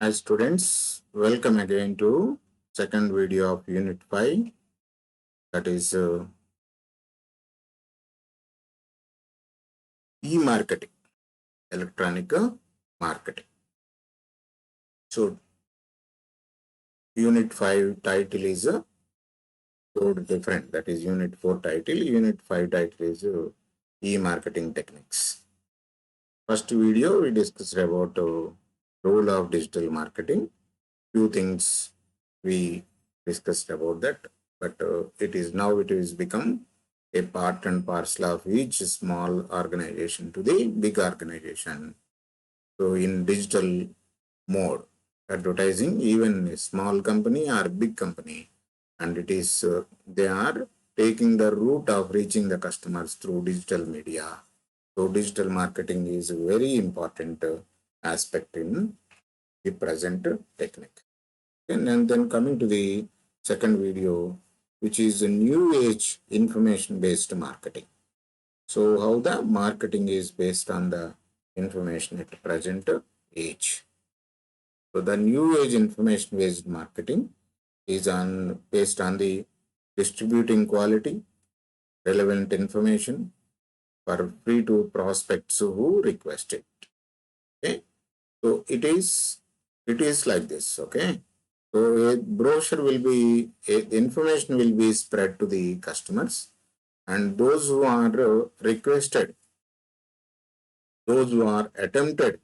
Hi students, welcome again to second video of Unit 5, that is e-marketing, electronic marketing. So Unit 5 title is code different, that is Unit 4 title, Unit 5 title is e-marketing techniques. First video we discussed about role of digital marketing. Few things we discussed about that, but it is become a part and parcel of each small organization to the big organization. So in digital mode, advertising, even a small company or big company, and it is they are taking the route of reaching the customers through digital media. So digital marketing is a very important aspect in the present technique. And then coming to the second video, which is a new age information based marketing. So how the marketing is based on the information at present age. So the new age information based marketing is based on the distributing quality, relevant information for free to prospects who request it. Okay. So it is like this. Okay. So a brochure will be, information will be spread to the customers, and those who are requested, those who are attempted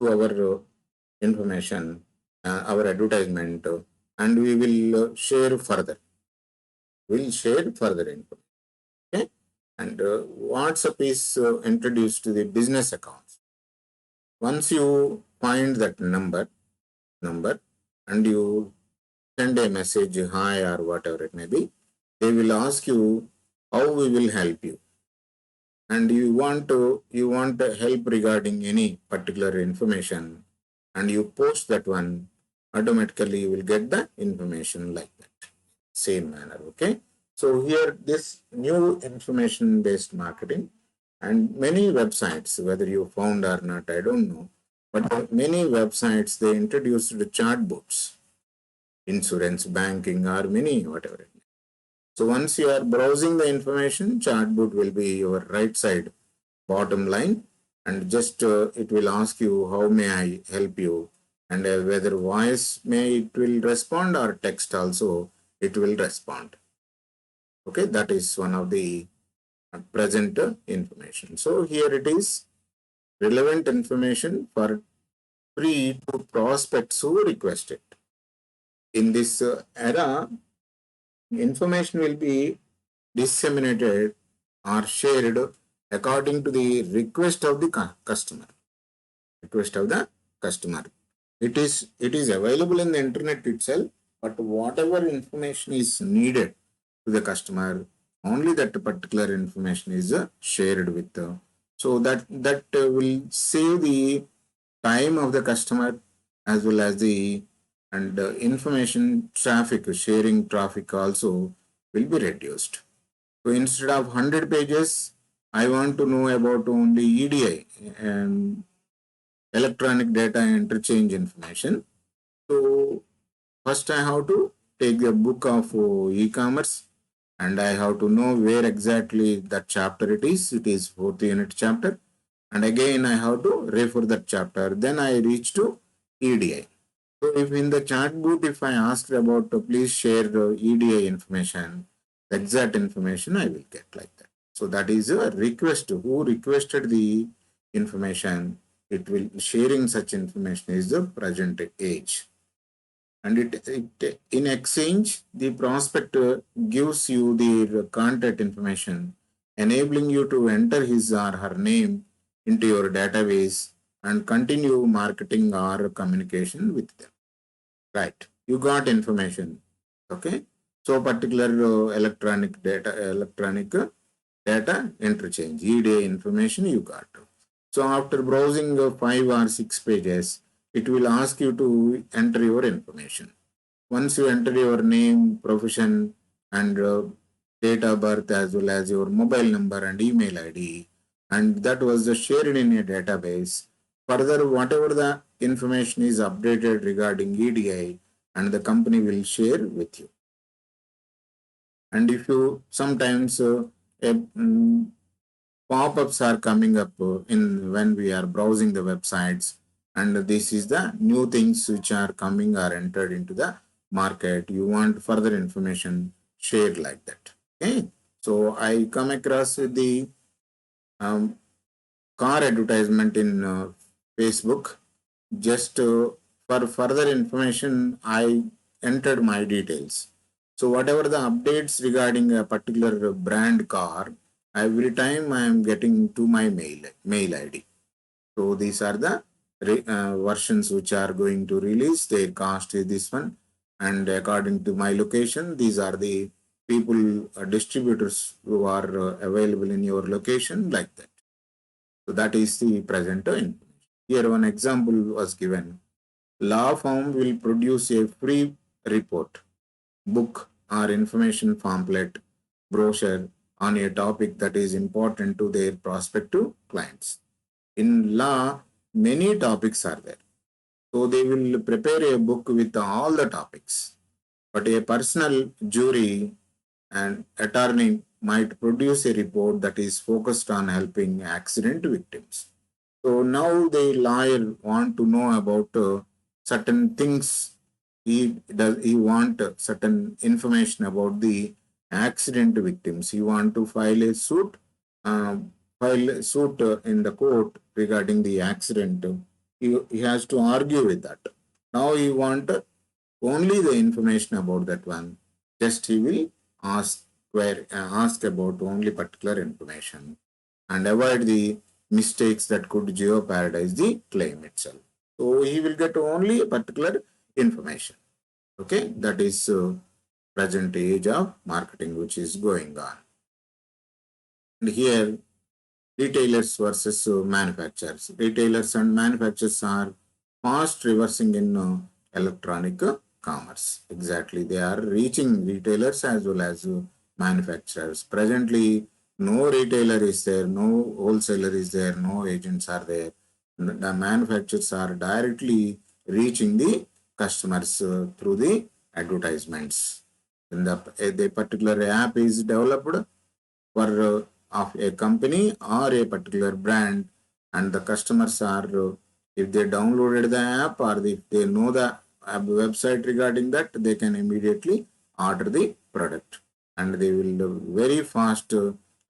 to our information, our advertisement, and we will share further. We'll share further info. Okay, and WhatsApp is introduced to the business accounts. Once you find that number, and you send a message, hi or whatever it may be, they will ask you how we will help you, and you want help regarding any particular information, and you post that one, automatically you will get the information like that, same manner. Okay, so here this new information based marketing, and many websites, whether you found or not, I don't know, but many websites they introduced the chatbots, insurance, banking, or many whatever. So once you are browsing the information, chatbot will be your right side bottom line, and just it will ask you how may I help you, and whether voice may it will respond or text also it will respond. Okay, that is one of the present information. So here it is relevant information for free to prospects who request it. In this era, information will be disseminated or shared according to the request of the customer. Request of the customer. It is available in the internet itself, but whatever information is needed to the customer, only that particular information is shared with. So that will save the time of the customer, as well as the and information traffic, sharing traffic also will be reduced. So instead of 100 pages, I want to know about only EDI and electronic data interchange information. So first I have to take the book of e-commerce, and I have to know where exactly that chapter it is. It is fourth unit chapter. And again I have to refer that chapter. Then I reach to EDI. So if in the chatbot, if I ask about please share EDI information, the exact information I will get like that. So that is a request. Who requested the information? It will sharing such information is the present age. And it in exchange, the prospector gives you the contact information, enabling you to enter his or her name into your database and continue marketing or communication with them. Right. You got information. Okay. So particular electronic data interchange, EDA information you got. So after browsing 5 or 6 pages, it will ask you to enter your information. Once you enter your name, profession, and date of birth, as well as your mobile number and email ID, and that was shared in a database. Further, whatever the information is updated regarding EDI, and the company will share with you. And if you sometimes pop-ups are coming up in when we are browsing the websites, and this is the new things which are coming or entered into the market. You want further information shared like that. Okay, so I come across with the um, car advertisement in Facebook. Just for further information, I entered my details. So whatever the updates regarding a particular brand car, every time I am getting to my mail ID. So these are the versions which are going to release. Their cost is this one, and according to my location, these are the people distributors who are available in your location like that. So that is the present information. Here one example was given. Law firm will produce a free report, book or information pamphlet, brochure on a topic that is important to their prospective clients. In law, many topics are there. So they will prepare a book with all the topics. But a personal jury and attorney might produce a report that is focused on helping accident victims. So now the lawyer want to know about certain things. He want certain information about the accident victims. He want to uh, file a suit in the court regarding the accident. He has to argue with that. Now he want only the information about that one. Just he will ask ask about only particular information and avoid the mistakes that could jeopardize the claim itself. So he will get only a particular information. Okay, that is present age of marketing which is going on. And here retailers versus manufacturers. Retailers and manufacturers are fast reversing in electronic commerce. Exactly, they are reaching retailers as well as manufacturers. Presently, no retailer is there, no wholesaler is there, no agents are there. The manufacturers are directly reaching the customers through the advertisements. And the particular app is developed for of a company or a particular brand, and the customers are if they downloaded the app or if they know the website regarding that, they can immediately order the product, and they will very fast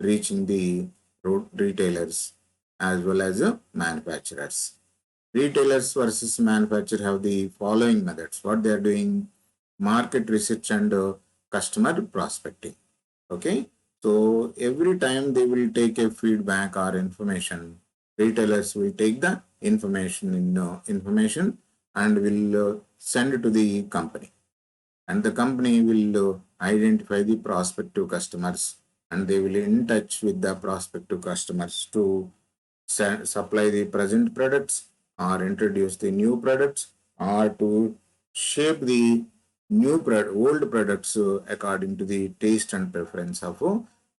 reaching the retailers as well as manufacturers. Retailers versus manufacturer have the following methods. What they are doing: market research and customer prospecting. Okay, so every time they will take a feedback or information, retailers will take the information and will send it to the company, and the company will identify the prospective customers, and they will in touch with the prospective customers to supply the present products or introduce the new products or to shape the old products according to the taste and preference of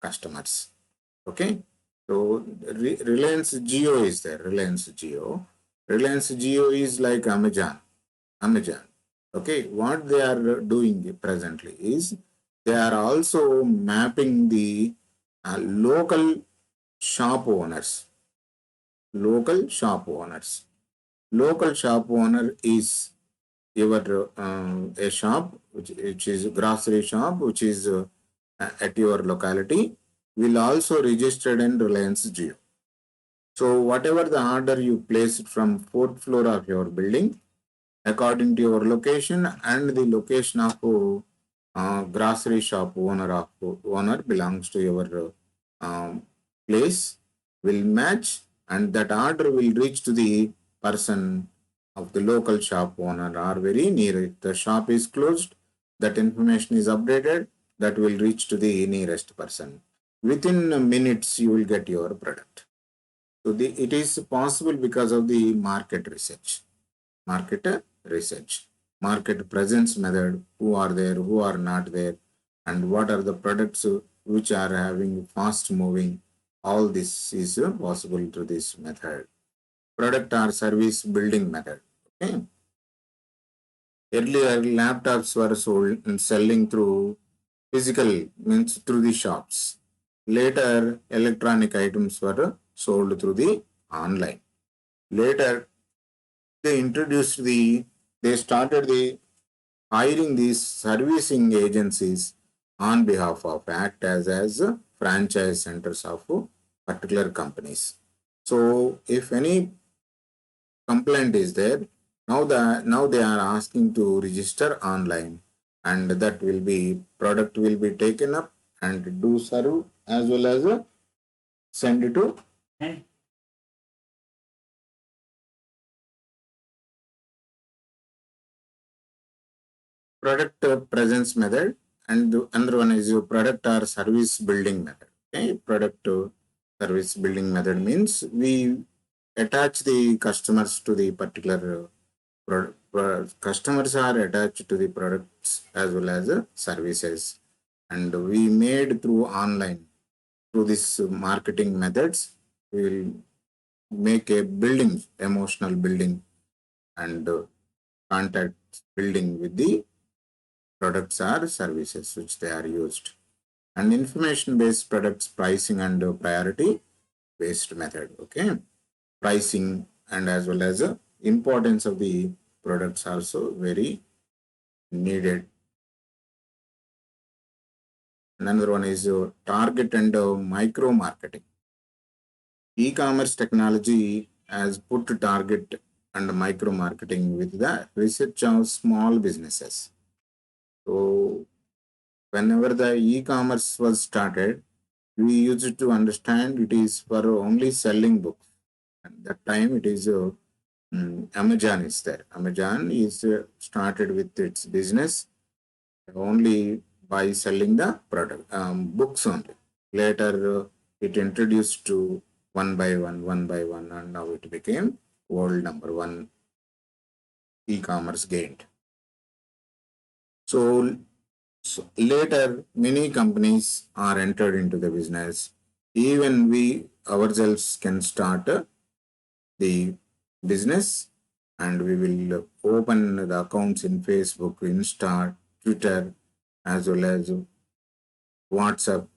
customers. Okay, so Reliance Geo is there. Reliance Geo. Reliance Geo is like Amazon. Okay, what they are doing presently is they are also mapping the local shop owners. Local shop owners. Local shop owner is your a shop which is a grocery shop which is at your locality will also registered in Reliance Jio. So whatever the order you placed from fourth floor of your building, according to your location and the location of grocery shop owner belongs to your place will match, and that order will reach to the person of the local shop owner or very near it. The shop is closed, that information is updated, that will reach to the nearest person. Within minutes, you will get your product. So it is possible because of the market research. Market research, market presence method, who are there, who are not there, and what are the products which are having fast moving. All this is possible through this method. Product or service building method. Okay. Earlier, laptops were sold and selling through physical, means through the shops. Later, electronic items were sold through the online. Later, they started the hiring these servicing agencies on behalf of act as franchise centers of particular companies. So if any complaint is there, now they are asking to register online, and that will be product will be taken up and do serve as well as send it to product presence method, and the another one is your product or service building method. Okay, product service building method means we attach the customers to the particular customers are attached to the products as well as services, and we made through online through this marketing methods. We will make a building, emotional building, and contact building with the products or services which they are used, and information based products pricing and priority based method. Okay, pricing and as well as importance of the products also very needed. Another one is target and micro marketing. E-commerce technology has put target and micro marketing with the research of small businesses. So whenever the e-commerce was started, we used to understand it is for only selling books. At that time, it is Amazon is there. Amazon is started with its business only by selling the product books only. Later, it introduced to one by one, and now it became world number one e-commerce gained. So, later, many companies are entered into the business. Even we ourselves can start the business, and we will open the accounts in Facebook, Insta, Twitter, as well as WhatsApp,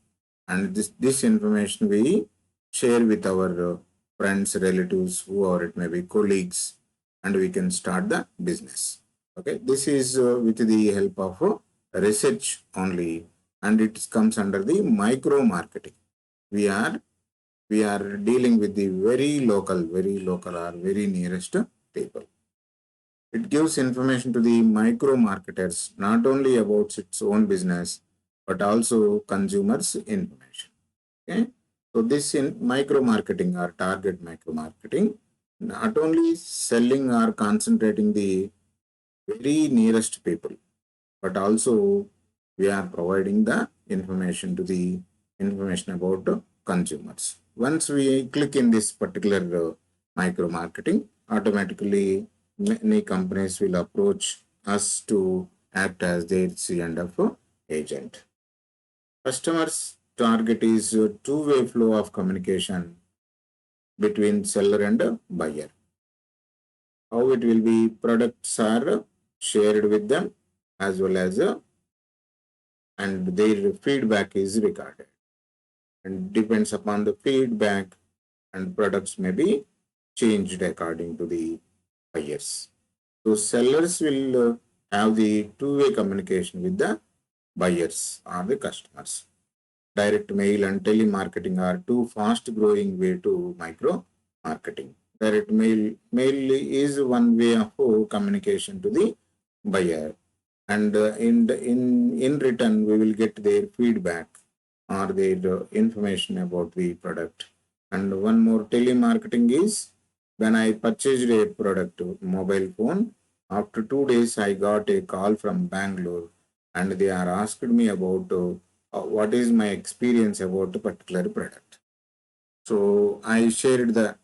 and this information we share with our friends, relatives, whoever it may be, colleagues, and we can start the business. Okay, this is with the help of research only, and it comes under the micro marketing. We are we are dealing with the very local or very nearest people. It gives information to the micro marketers not only about its own business but also consumers information. Okay, so this in micro marketing or target micro marketing, not only selling or concentrating the very nearest people, but also we are providing the information to the information about consumers. Once we click in this particular micro marketing, automatically many companies will approach us to act as their C&F agent. Customers target is a two-way flow of communication between seller and buyer. How it will be, products are shared with them as well as and their feedback is recorded, and depends upon the feedback, and products may be changed according to the buyers. So sellers will have the two-way communication with the buyers or the customers. Direct mail and telemarketing are two fast growing way to micro marketing. Direct mail is one way of communication to the buyer, and in return we will get their feedback or their information about the product. And one more telemarketing is when I purchased a product, mobile phone, after 2 days I got a call from Bangalore, and they are asked me about what is my experience about a particular product. So I shared the,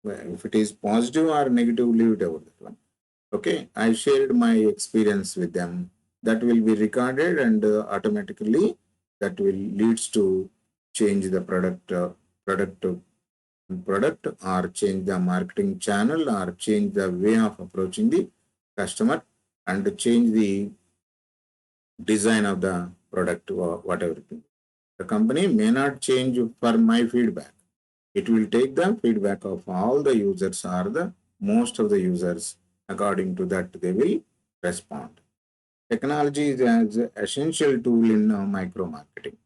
if it is positive or negative, leave it over that one. Okay, I shared my experience with them. That will be recorded, and automatically that will leads to change the product product or change the marketing channel or change the way of approaching the customer and change the design of the product or whatever. The company may not change for my feedback. It will take the feedback of all the users or the most of the users. According to that, they will respond. Technology is an essential tool in micro marketing.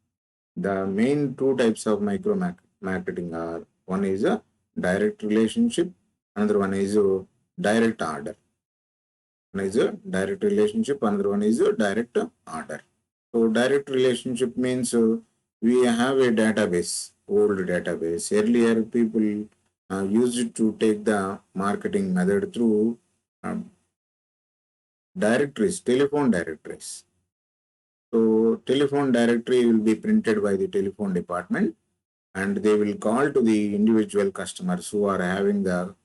The main two types of micro marketing are, one is a direct relationship, another one is a direct order. One is a direct relationship, another one is a direct order. So direct relationship means we have a database, old database. Earlier, people used to take the marketing method through um, directories, telephone directories. So telephone directory will be printed by the telephone department, and they will call to the individual customers who are having the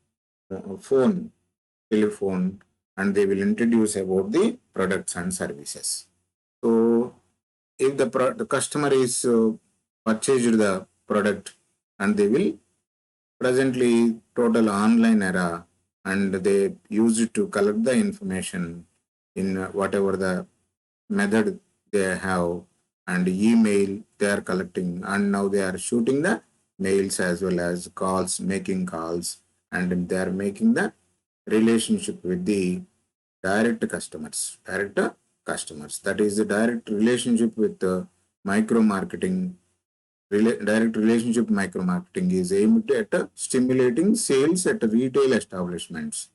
telephone, and they will introduce about the products and services. So if the customer is purchased the product, and they will presently total online era, and they use it to collect the information in whatever the method they have, and email they are collecting, and now they are shooting the mails as well as calls, making calls, and they are making the relationship with the direct customers. That is the direct relationship with the micro marketing. Direct relationship micro marketing is aimed at stimulating sales at retail establishments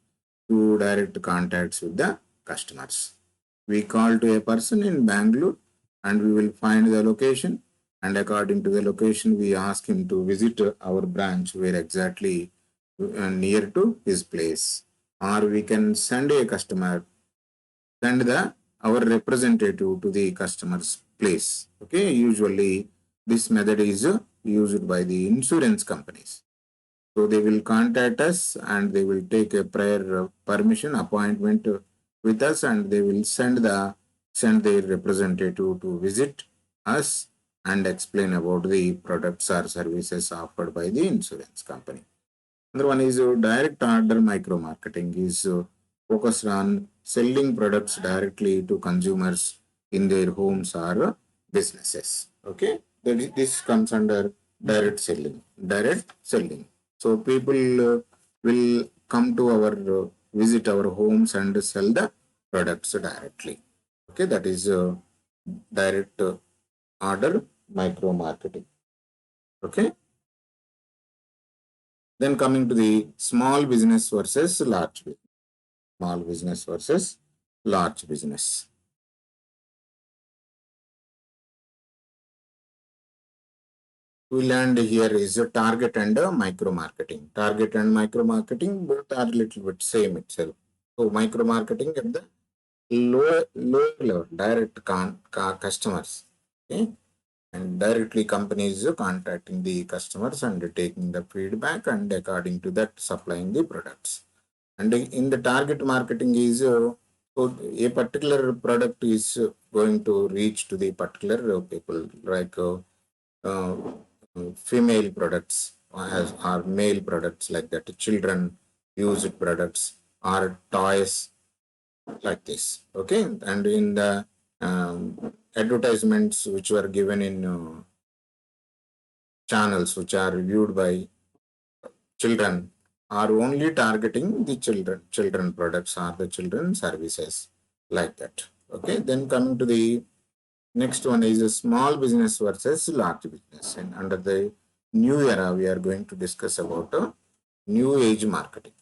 through direct contacts with the customers. We call to a person in Bangalore, and we will find the location, and according to the location we ask him to visit our branch where exactly near to his place, or we can send a customer, send the our representative to the customer's place. Okay, usually this method is used by the insurance companies. So they will contact us, and they will take a prior permission appointment with us, and they will send their representative to visit us and explain about the products or services offered by the insurance company. Another one is direct order micro marketing is focused on selling products directly to consumers in their homes or businesses. Okay, this comes under direct selling. Direct selling. So people will come to our visit our homes and sell the products directly. Okay, that is direct order micro marketing. Okay. Then coming to the small business versus large business. Small business versus large business. We learned here is a target and a micro marketing. Target and micro marketing both are little bit same itself. So micro marketing at the lower level, direct customers. Okay, and directly companies contacting the customers and taking the feedback, and according to that supplying the products. And in the target marketing is so a particular product is going to reach to the particular people, like uh, female products as or male products, like that children used products or toys, like this. Okay, and in the advertisements which were given in channels which are viewed by children are only targeting the children products or the children services, like that. Okay, then coming to the next one is a small business versus large business, and under the new era we are going to discuss about new age marketing.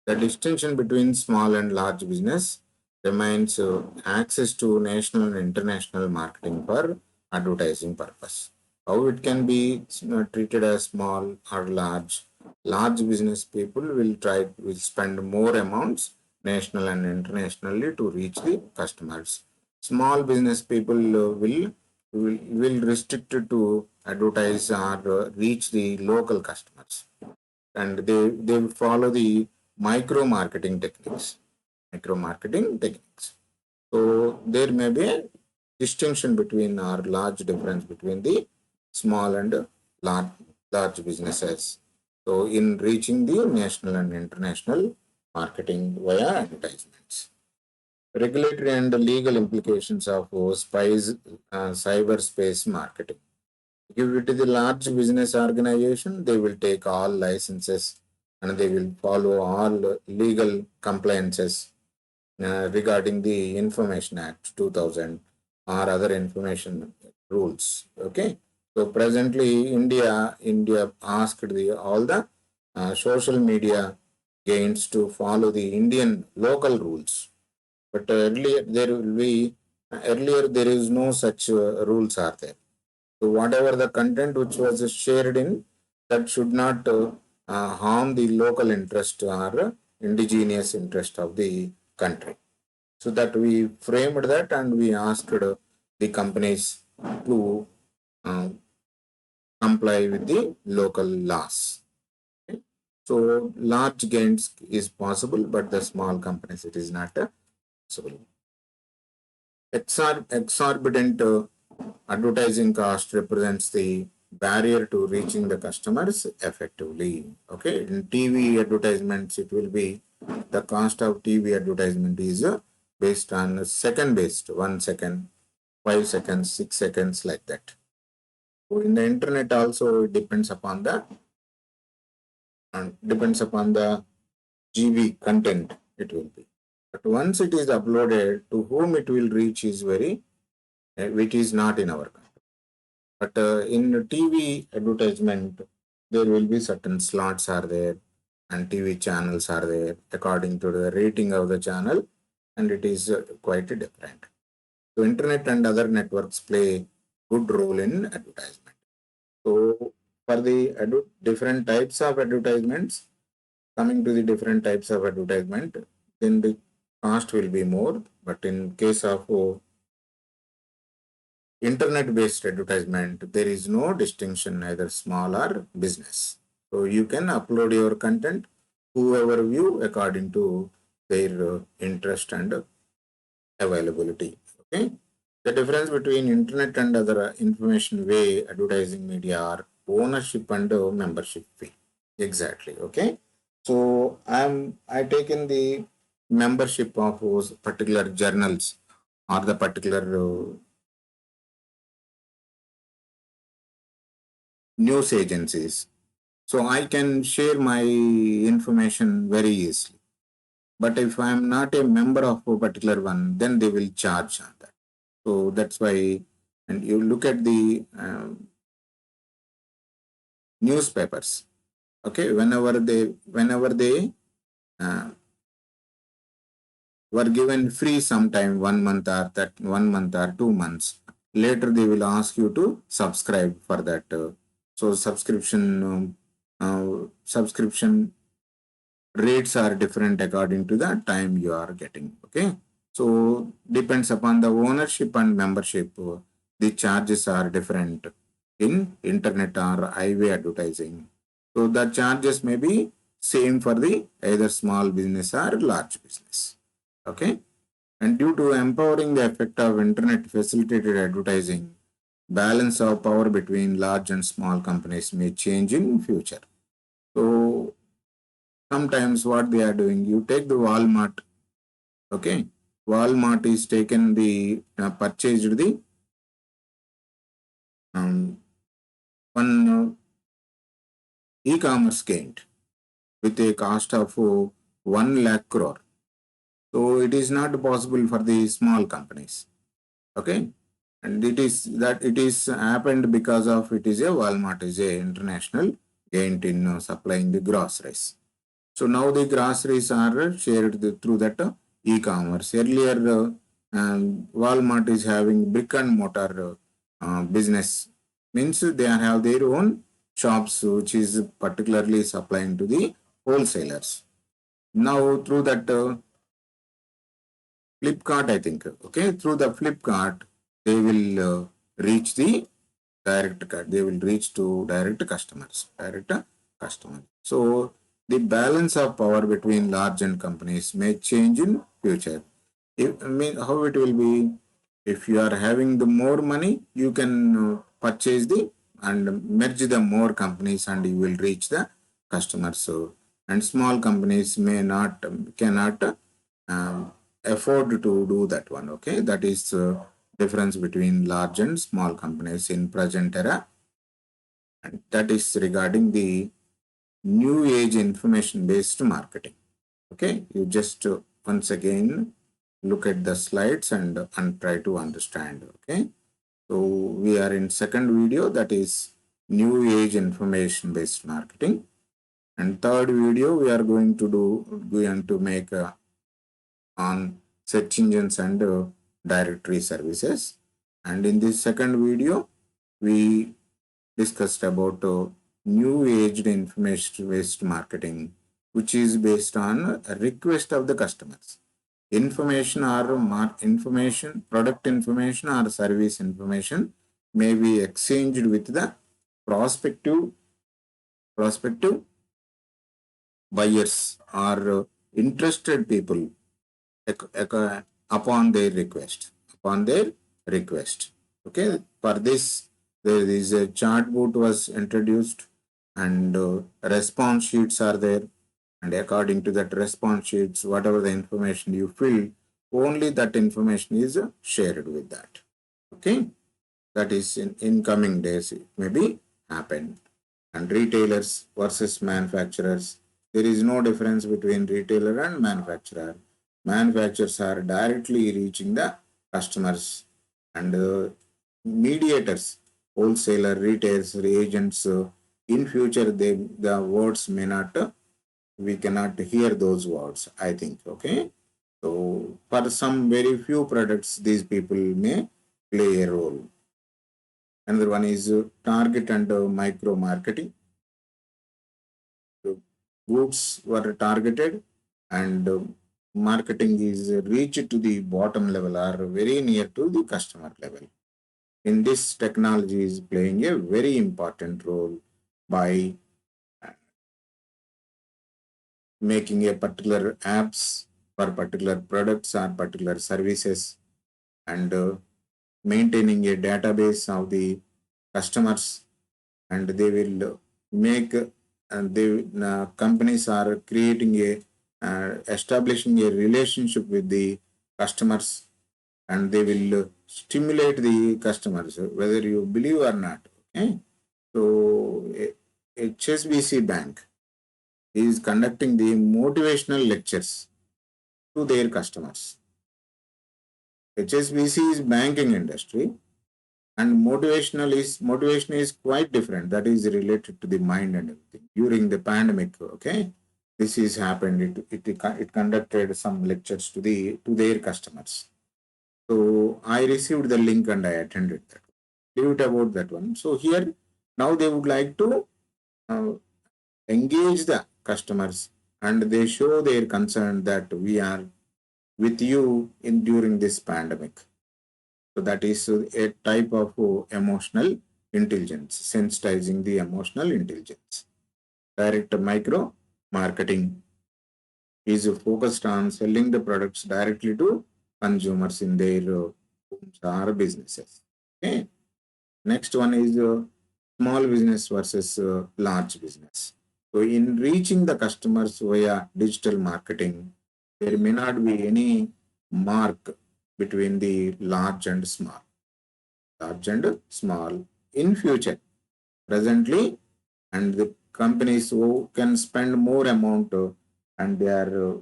The distinction between small and large business remains access to national and international marketing for advertising purpose. How it can be treated as small or large. Large business people will spend more amounts national and internationally to reach the customers. Small business people will restrict to advertise or reach the local customers, and they follow the micro marketing techniques. Micro marketing techniques. So there may be a distinction between or large difference between the small and large businesses. So in reaching the national and international marketing via advertisements. Regulatory and legal implications of cyberspace marketing. If it is a large business organization, they will take all licenses and they will follow all legal compliances regarding the Information Act 2000 or other information rules. Okay. So presently, India asked all the social media gains to follow the Indian local rules. But earlier there is no such rules are there. So whatever the content which was shared in, that should not harm the local interest or indigenous interest of the country. So that we framed that and we asked the companies to uh, comply with the local laws. Okay. So large gains is possible, but the small companies it is not possible. Exorbitant advertising cost represents the barrier to reaching the customers effectively. Okay, in TV advertisements, it will be the cost of TV advertisement is based on second based 1 second, 5 seconds, 6 seconds, like that. So in the internet also it depends upon the GB content it will be. But once it is uploaded, to whom it will reach is very which is not in our country. But in TV advertisement, there will be certain slots are there and TV channels are there according to the rating of the channel, and it is quite different. So internet and other networks play good role in advertisement. So for the different types of advertisements, coming to the different types of advertisement, then the cost will be more. But in case of internet-based advertisement, there is no distinction either small or business. So you can upload your content, whoever view according to their interest and availability. Okay. The difference between internet and other information way advertising media are ownership and membership fee. Exactly. Okay. So I taken the membership of those particular journals or the particular news agencies. So I can share my information very easily. But if I am not a member of a particular one, then they will charge on that. So that's why, and you look at the newspapers. Okay, whenever they uh, were given free sometime 1 month or that 1 month or 2 months, later they will ask you to subscribe for that. So subscription rates are different according to the time you are getting. Okay, so depends upon the ownership and membership. The charges are different in internet or highway advertising. So the charges may be same for the either small business or large business. Okay, and due to empowering the effect of internet facilitated advertising, balance of power between large and small companies may change in future. So sometimes what they are doing, you take the Walmart. Okay, Walmart is taken the purchased the um, one e-commerce gained with a cost of 1 lakh crore. So it is not possible for the small companies. Okay, and it is happened because of it is a Walmart is a international gained in supplying the groceries. So now the groceries are shared through that e-commerce. Earlier, Walmart is having brick and mortar business. Means they have their own shops, which is particularly supplying to the wholesalers. Now through that Flipkart, I think. Okay, through the Flipkart, they will reach the they will reach to direct customers. So the balance of power between large and companies may change in future. I mean, how it will be, if you are having the more money, you can purchase the and merge the more companies and you will reach the customers, and small companies cannot afford to do that one. Okay, that is difference between large and small companies in present era, and that is regarding the new age information based marketing. Okay, you just once again look at the slides and try to understand. Okay, so we are in second video, that is new age information based marketing, and third video we are going to make on search engines and directory services. And in this second video we discussed about new aged information based marketing, which is based on a request of the customers. Product information or service information may be exchanged with the prospective buyers or interested people upon their request. Okay, for this there is a chart boot was introduced, and response sheets are there, and according to that response sheets, whatever the information you fill, only that information is shared with that. Okay, that is in coming days it may be happen. And retailers versus manufacturers, there is no difference between retailer and manufacturer. Manufacturers are directly reaching the customers, and mediators, wholesaler, retailers, agents, in future the words may not we cannot hear those words, I think. Okay, so for some very few products these people may play a role. Another one is target and micro marketing. Goods were targeted, and marketing is reached to the bottom level or very near to the customer level. In this, technology is playing a very important role by making a particular apps for particular products or particular services, and maintaining a database of the customers, and they will make and they companies are creating a establishing a relationship with the customers, and they will stimulate the customers whether you believe or not. Okay, so HSBC Bank is conducting the motivational lectures to their customers. HSBC is banking industry, and motivation is quite different. That is related to the mind and everything. During the pandemic, okay, this is happened. It conducted some lectures to their customers. So I received the link and I attended that. Leave it about that one. So here now they would like to engage the customers, and they show their concern that we are with you in during this pandemic. So that is a type of emotional intelligence, sensitizing the emotional intelligence. Direct micro marketing is focused on selling the products directly to consumers in their homes or businesses. Okay. Next one is small business versus large business. So in reaching the customers via digital marketing, there may not be any mark between the large and small. In future, presently, and the companies who can spend more amount and they are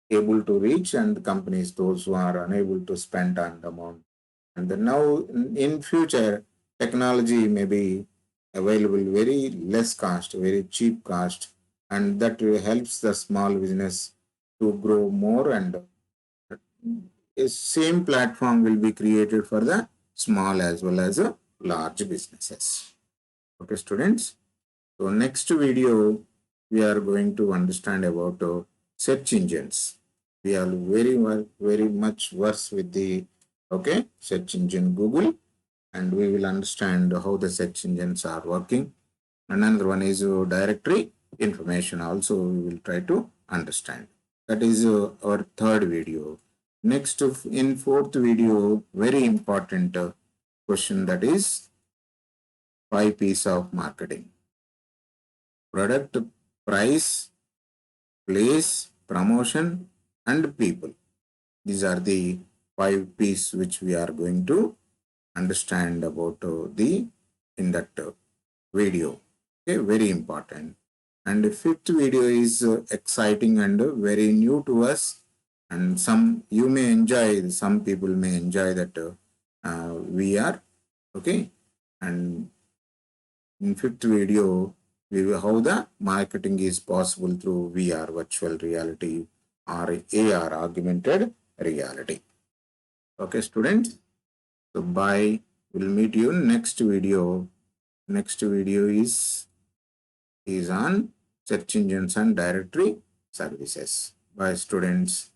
able to reach, and the companies those who are unable to spend on the amount. And then now in future, technology may be available very less cost, very cheap cost, and that helps the small business to grow more, and a same platform will be created for the small as well as large businesses. Okay, students. So next video, we are going to understand about search engines. We are very much versed with the search engine Google, and we will understand how the search engines are working. Another one is directory information. Also, we will try to understand. That is our third video. Next, in fourth video, very important question, that is 5 P's of marketing: product, price, place, promotion, and people. These are the 5 P's which we are going to understand about the in that video. Okay, very important. And the fifth video is exciting and very new to us, and some you may enjoy, some people may enjoy that VR. Okay, and in fifth video, we will how the marketing is possible through VR, virtual reality, or AR, augmented reality. Okay, students. So bye. We'll meet you next video. Next video is on search engines and directory services. Bye, students.